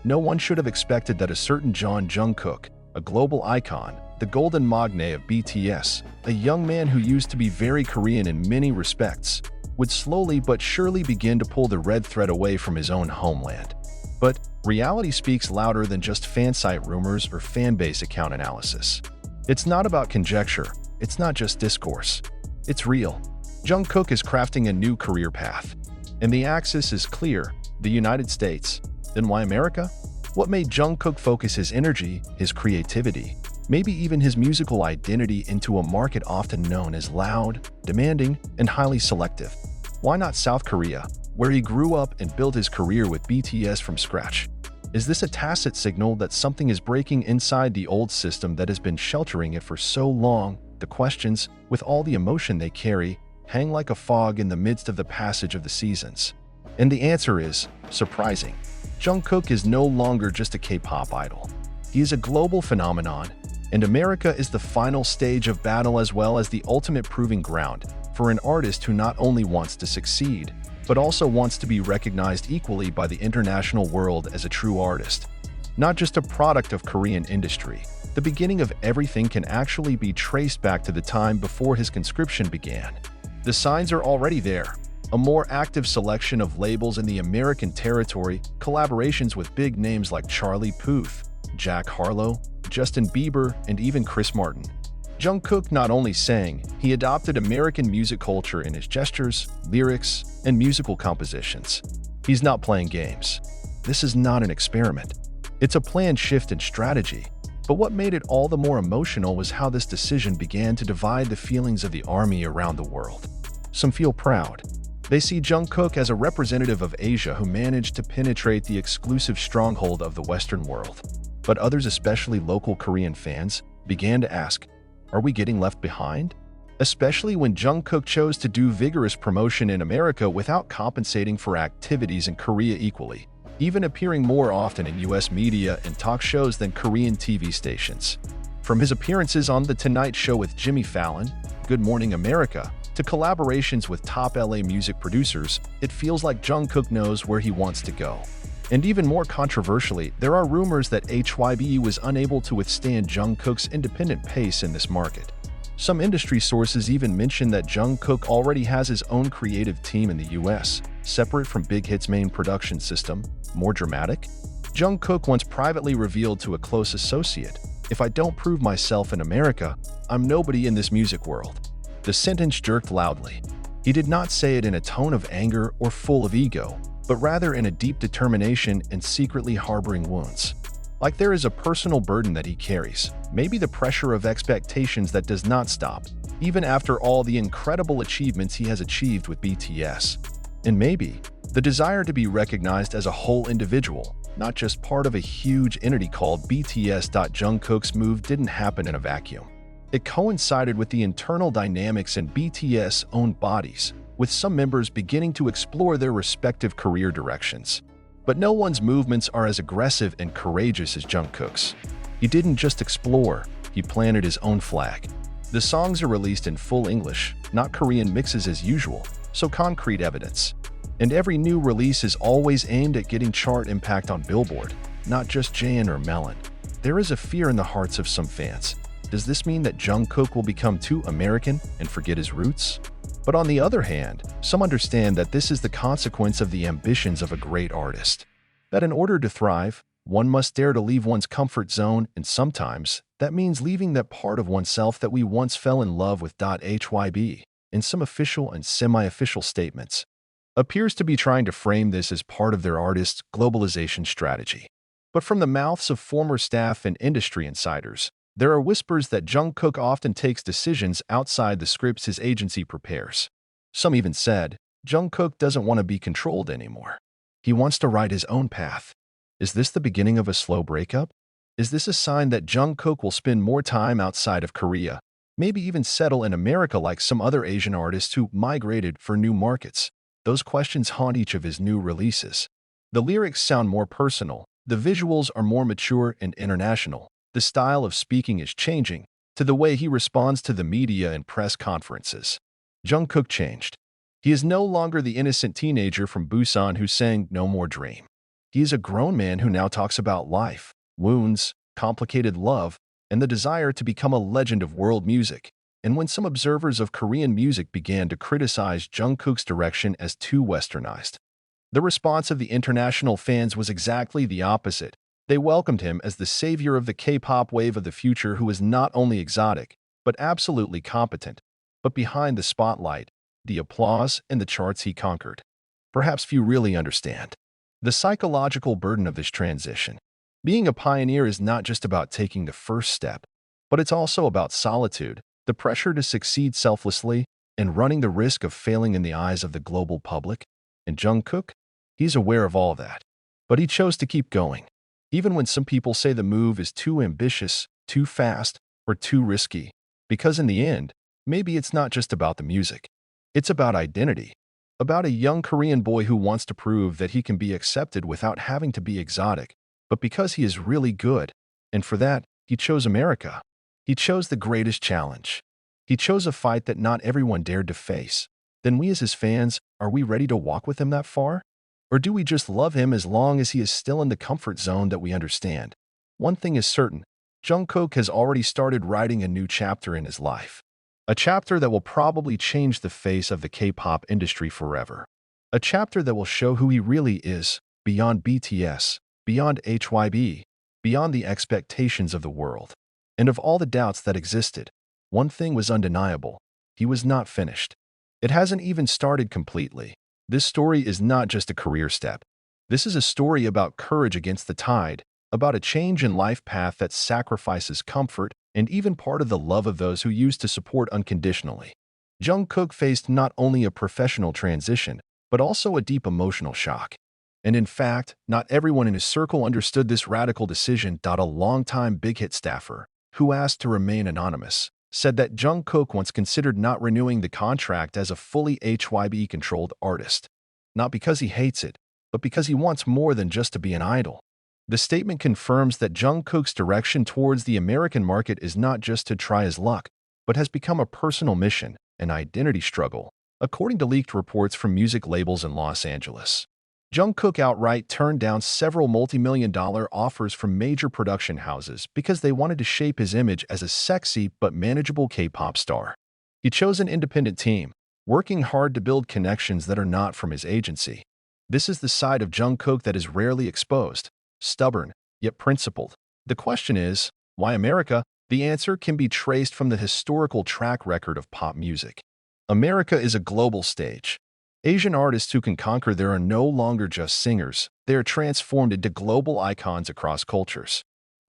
No one should have expected that a certain Jungkook, a global icon, the golden magne of BTS, a young man who used to be very Korean in many respects, would slowly but surely begin to pull the red thread away from his own homeland. But reality speaks louder than just fansite rumors or fanbase account analysis. It's not about conjecture, it's not just discourse. It's real. Jungkook is crafting a new career path. And the axis is clear, the United States. Then why America? What made Jungkook focus his energy, his creativity, maybe even his musical identity into a market often known as loud, demanding, and highly selective? Why not South Korea, where he grew up and built his career with BTS from scratch? Is this a tacit signal that something is breaking inside the old system that has been sheltering it for so long? The questions, with all the emotion they carry, hang like a fog in the midst of the passage of the seasons. And the answer is surprising. Jungkook is no longer just a K-pop idol. He is a global phenomenon, and America is the final stage of battle as well as the ultimate proving ground for an artist who not only wants to succeed, but also wants to be recognized equally by the international world as a true artist. Not just a product of Korean industry. The beginning of everything can actually be traced back to the time before his conscription began. The signs are already there. A more active selection of labels in the American territory, collaborations with big names like Charlie Puth, Jack Harlow, Justin Bieber, and even Chris Martin. Jungkook not only sang, he adopted American music culture in his gestures, lyrics, and musical compositions. He's not playing games. This is not an experiment. It's a planned shift in strategy. But what made it all the more emotional was how this decision began to divide the feelings of the army around the world. Some feel proud. They see Jungkook as a representative of Asia who managed to penetrate the exclusive stronghold of the Western world. But others, especially local Korean fans, began to ask, are we getting left behind? Especially when Jungkook chose to do vigorous promotion in America without compensating for activities in Korea equally, even appearing more often in US media and talk shows than Korean TV stations. From his appearances on The Tonight Show with Jimmy Fallon, Good Morning America, to collaborations with top LA music producers, it feels like Jungkook knows where he wants to go. And even more controversially, there are rumors that HYBE was unable to withstand Jungkook's independent pace in this market. Some industry sources even mention that Jungkook already has his own creative team in the US, separate from Big Hit's main production system. More dramatic? Jungkook once privately revealed to a close associate, "If I don't prove myself in America, I'm nobody in this music world." The sentence jerked loudly. He did not say it in a tone of anger or full of ego, but rather in a deep determination and secretly harboring wounds. Like there is a personal burden that he carries, maybe the pressure of expectations that does not stop, even after all the incredible achievements he has achieved with BTS. And maybe the desire to be recognized as a whole individual, not just part of a huge entity called BTS. Jungkook's move didn't happen in a vacuum. It coincided with the internal dynamics in BTS' own bodies, with some members beginning to explore their respective career directions. But no one's movements are as aggressive and courageous as Jungkook's. He didn't just explore, he planted his own flag. The songs are released in full English, not Korean mixes as usual, so concrete evidence. And every new release is always aimed at getting chart impact on Billboard, not just Jaein or Melon. There is a fear in the hearts of some fans. Does this mean that Jungkook will become too American and forget his roots? But on the other hand, some understand that this is the consequence of the ambitions of a great artist. That in order to thrive, one must dare to leave one's comfort zone, and sometimes that means leaving that part of oneself that we once fell in love with. HYB, in some official and semi-official statements, appears to be trying to frame this as part of their artist's globalization strategy. But from the mouths of former staff and industry insiders, there are whispers that Jungkook often takes decisions outside the scripts his agency prepares. Some even said, Jungkook doesn't want to be controlled anymore. He wants to write his own path. Is this the beginning of a slow breakup? Is this a sign that Jungkook will spend more time outside of Korea, maybe even settle in America like some other Asian artists who migrated for new markets? Those questions haunt each of his new releases. The lyrics sound more personal, the visuals are more mature and international. The style of speaking is changing, to the way he responds to the media and press conferences. Jungkook changed. He is no longer the innocent teenager from Busan who sang No More Dream. He is a grown man who now talks about life, wounds, complicated love, and the desire to become a legend of world music. And when some observers of Korean music began to criticize Jungkook's direction as too westernized, the response of the international fans was exactly the opposite. They welcomed him as the savior of the K-pop wave of the future who is not only exotic, but absolutely competent. But behind the spotlight, the applause, and the charts he conquered, perhaps few really understand the psychological burden of this transition. Being a pioneer is not just about taking the first step, but it's also about solitude, the pressure to succeed selflessly, and running the risk of failing in the eyes of the global public. And Jungkook? He's aware of all that. But he chose to keep going. Even when some people say the move is too ambitious, too fast, or too risky. Because in the end, maybe it's not just about the music. It's about identity. About a young Korean boy who wants to prove that he can be accepted without having to be exotic, but because he is really good. And for that, he chose America. He chose the greatest challenge. He chose a fight that not everyone dared to face. Then we as his fans, are we ready to walk with him that far? Or do we just love him as long as he is still in the comfort zone that we understand? One thing is certain, Jungkook has already started writing a new chapter in his life. A chapter that will probably change the face of the K-pop industry forever. A chapter that will show who he really is, beyond BTS, beyond HYB, beyond the expectations of the world. And of all the doubts that existed, one thing was undeniable. He was not finished. It hasn't even started completely. This story is not just a career step. This is a story about courage against the tide, about a change in life path that sacrifices comfort and even part of the love of those who used to support unconditionally. Jungkook faced not only a professional transition, but also a deep emotional shock. And in fact, not everyone in his circle understood this radical decision. A longtime Big Hit staffer, who asked to remain anonymous, said that Jungkook once considered not renewing the contract as a fully HYB-controlled artist. Not because he hates it, but because he wants more than just to be an idol. The statement confirms that Jungkook's direction towards the American market is not just to try his luck, but has become a personal mission, an identity struggle, according to leaked reports from music labels in Los Angeles. Jungkook outright turned down several multi-million-dollar offers from major production houses because they wanted to shape his image as a sexy but manageable K-pop star. He chose an independent team, working hard to build connections that are not from his agency. This is the side of Jungkook that is rarely exposed, stubborn, yet principled. The question is, why America? The answer can be traced from the historical track record of pop music. America is a global stage. Asian artists who can conquer there are no longer just singers, they are transformed into global icons across cultures.